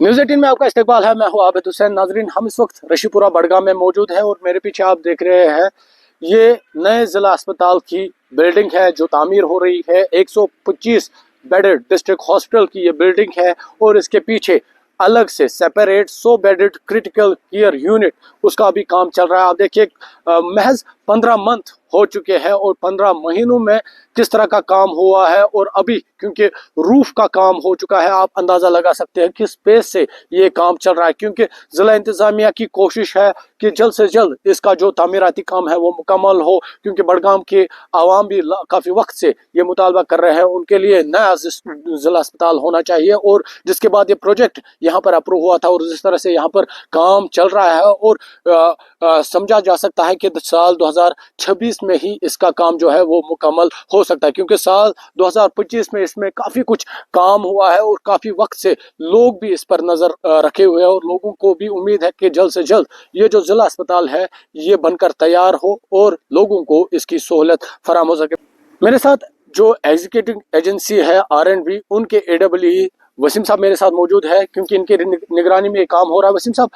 News 18 में आपका इस्तकबाल है। मैं हूं आबिद हुसैन। नाजरीन, हम इस वक्त रशीपुरा बड़गाम में मौजूद हैं और मेरे पीछे आप देख रहे हैं ये नए जिला अस्पताल की बिल्डिंग है जो तामीर हो रही है। 125 बेडेड डिस्ट्रिक्ट हॉस्पिटल की ये बिल्डिंग है और इसके पीछे अलग से separate 100 bedded critical care unit उसका भी काम चल रहा है। आप देखिए महज 15 मंथ हो चुके हैं और 15 महीनों में किस तरह का काम हुआ है। और अभी क्योंकि रूफ का काम हो चुका है, आप अंदाजा लगा सकते हैं किस पेस से ये काम चल रहा है, क्योंकि जिला इंतजामिया की कोशिश है कि जल्द से जल्द इसका जो तामीराती काम है वो मुकम्मल हो, क्योंकि बड़गाम के आवाम भी काफी वक्त से ये मुतालबा कर रहे हैं। उनके लिए नया जिला अस्पताल होना चाहिए और जिसके बाद ये प्रोजेक्ट यहाँ पर अप्रूव हुआ था और जिस तरह से यहाँ पर काम चल रहा है और समझा जा सकता है कि साल 2026 में ही इसका काम जो है वो मुकम्मल हो सकता है, क्योंकि साल 2025 में इसमें काफी कुछ काम हुआ है और काफी वक्त से लोग भी इस पर नजर रखे हुए हैं और लोगों को भी उम्मीद है कि जल्द से जल्द ये जो जिला अस्पताल है ये बनकर तैयार हो और लोगों को इसकी सहूलत फराहम हो सके। मेरे साथ जो एग्जीक्यूटिव एजेंसी है R&B, उनके AEE वसीम साहब मेरे साथ मौजूद है, क्योंकि इनकी निगरानी में ये काम हो रहा है। वसीम साहब,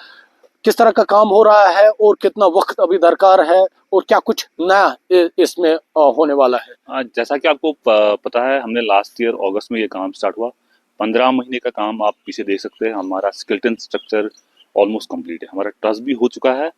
किस तरह का काम हो रहा है और कितना वक्त अभी दरकार है और क्या कुछ नया इसमें होने वाला है? जैसा कि आपको पता है, हमने लास्ट ईयर अगस्त में ये काम स्टार्ट हुआ। 15 महीने का काम आप पीछे देख सकते हैं। हमारा स्केलेटन स्ट्रक्चर ऑलमोस्ट कंप्लीट है, हमारा ट्रस भी हो चुका है,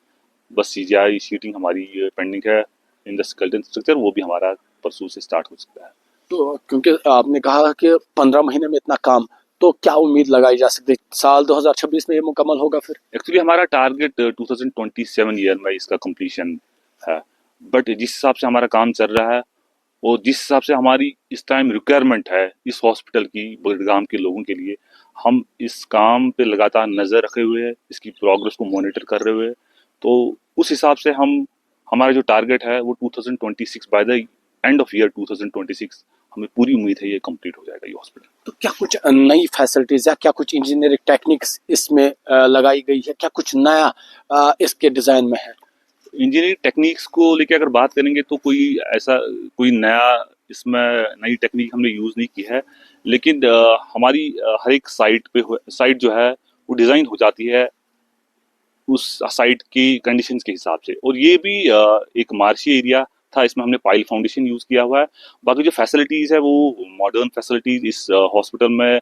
बस CGI शीटिंग हमारी पेंडिंग है इन द स्केलेटन स्ट्रक्चर, वो भी हमारा परसों से स्टार्ट हो सकता है। तो क्योंकि आपने कहा कि 15 महीने में इतना काम, तो क्या उम्मीद लगाई जा सकती है साल 2026 में ये मुकम्मल होगा? फिर एक्चुअली हमारा टारगेट 2027 ईयर में इसका कंप्लीशन है, बट जिस हिसाब से हमारा काम चल रहा है और जिस हिसाब से हमारी इस टाइम रिक्वायरमेंट है इस हॉस्पिटल की, बड़गाम के लोगों के लिए, हम इस काम पे लगातार नज़र रखे हुए हैं, इसकी प्रोग्रेस को मॉनिटर कर रहे हुए हैं। तो उस हिसाब से हमारा जो टारगेट है वो 2026, by the end of year 2026 हमें पूरी उम्मीद है ये कंप्लीट हो जाएगा ये हॉस्पिटल। तो क्या कुछ नई फैसिलिटीज या क्या कुछ इंजीनियरिंग टेक्निक्स इसमें लगाई गई है? क्या कुछ नया इसके डिजाइन में है? इंजीनियरिंग टेक्निक्स को लेकर अगर बात करेंगे तो कोई नया इसमें नई टेक्निक हमने यूज़ नहीं की है, लेकिन हमारी हर एक साइट जो है वो डिज़ाइन हो जाती है उस साइट की कंडीशंस के हिसाब से। और ये भी एक मार्शी एरिया था, इसमें हमने पाइल फाउंडेशन यूज़ किया हुआ है। बाकी जो फैसिलिटीज़ है वो मॉडर्न फैसिलिटीज़ इस हॉस्पिटल में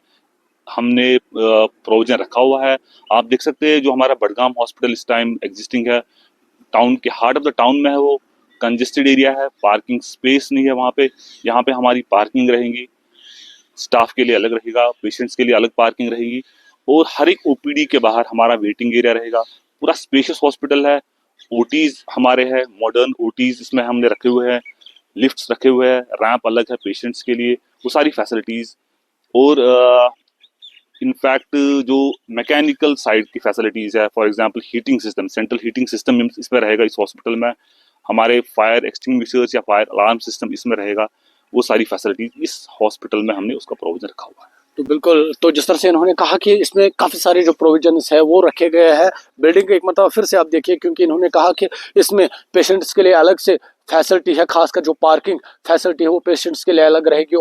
हमने प्रोविजन रखा हुआ है। आप देख सकते हैं जो हमारा बड़गाम हॉस्पिटल इस टाइम एग्जिस्टिंग है, टाउन के हार्ट ऑफ द टाउन में है, वो कंजेस्टेड एरिया है, पार्किंग स्पेस नहीं है वहाँ पे। यहाँ पे हमारी पार्किंग रहेंगी, स्टाफ के लिए अलग रहेगा, पेशेंट्स के लिए अलग पार्किंग रहेगी और हर एक OPD के बाहर हमारा वेटिंग एरिया रहेगा। पूरा स्पेशियस हॉस्पिटल है। OTs हमारे हैं, मॉडर्न OTs इसमें हमने रखे हुए हैं, लिफ्ट्स रखे हुए हैं, रैंप अलग है पेशेंट्स के लिए, वो सारी फैसिलिटीज़। और इनफैक्ट जो मैकेनिकल साइड की फैसिलिटीज़ है, for example heating system, central heating system इसमें रहेगा इस हॉस्पिटल में। हमारे फायर एक्सटिंग्विशर्स या फायर अलार्म सिस्टम इसमें रहेगा। वो सारी फैसिलिटीज इस हॉस्पिटल में हमने उसका प्रोविजन रखा हुआ है। तो बिल्कुल, तो जिस तरह से इन्होंने कहा कि इसमें काफ़ी सारे जो प्रोविजंस है वो रखे गए हैं। बिल्डिंग एक मतलब फिर से आप देखिए, क्योंकि इन्होंने कहा कि इसमें पेशेंट्स के लिए अलग से फैसिलिटी है, खासकर जो पार्किंग फैसिलिटी है वो पेशेंट्स के लिए अलग रहेगी।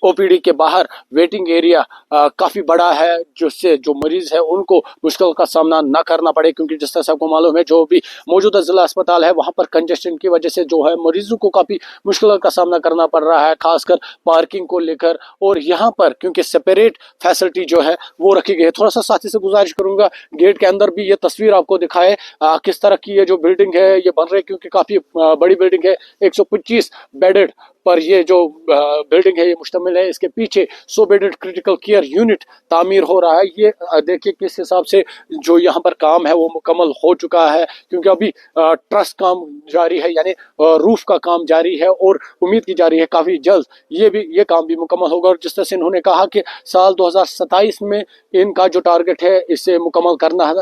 OPD के बाहर वेटिंग एरिया काफ़ी बड़ा है, जिससे जो मरीज़ है उनको मुश्किल का सामना ना करना पड़े, क्योंकि जिस तरह से आपको मालूम है जो भी मौजूदा ज़िला अस्पताल है वहाँ पर कंजेशन की वजह से जो है मरीज़ों को काफ़ी मुश्किल का सामना करना पड़ रहा है, खासकर पार्किंग को लेकर। और यहाँ पर क्योंकि सेपरेट फैसिलिटी जो है वो रखी गई है। थोड़ा सा साथी से गुजारिश करूँगा गेट के अंदर भी ये तस्वीर आपको दिखाए किस तरह की ये जो बिल्डिंग है ये बन रही है, क्योंकि काफ़ी बड़ी बिल्डिंग है। 125 बेडेड पर ये जो बिल्डिंग है ये मुश्तमिल है। इसके पीछे 100 बेडेड क्रिटिकल केयर यूनिट तामीर हो रहा है। ये देखिए किस हिसाब से जो यहाँ पर काम है वो मुकम्मल हो चुका है, क्योंकि अभी ट्रस काम जारी है, यानी रूफ का काम जारी है और उम्मीद की जा रही है काफ़ी जल्द ये काम भी मुकम्मल होगा। और जिस तरह से इन्होंने कहा कि साल 2027 में इनका जो टारगेट है इसे मुकम्मल करना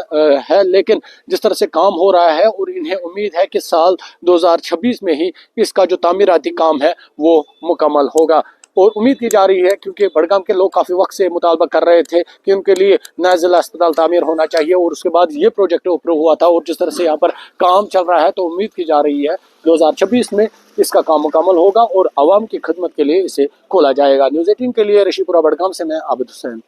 है, लेकिन जिस तरह से काम हो रहा है और इन्हें उम्मीद है कि साल 2026 में ही इसका जो तामीराती काम है वो मुकम्मल होगा। और उम्मीद की जा रही है, क्योंकि बड़गाम के लोग काफ़ी वक्त से मुतालबा कर रहे थे कि उनके लिए नया जिला अस्पताल तामीर होना चाहिए और उसके बाद ये प्रोजेक्ट अप्रूव हुआ था। और जिस तरह से यहाँ पर काम चल रहा है तो उम्मीद की जा रही है 2026 में इसका काम मुकम्मल होगा और आवाम की खिदमत के लिए इसे खोला जाएगा। न्यूज़ 18 के लिए रशीपुरा बड़गाम से मैं आबिद हुसैन।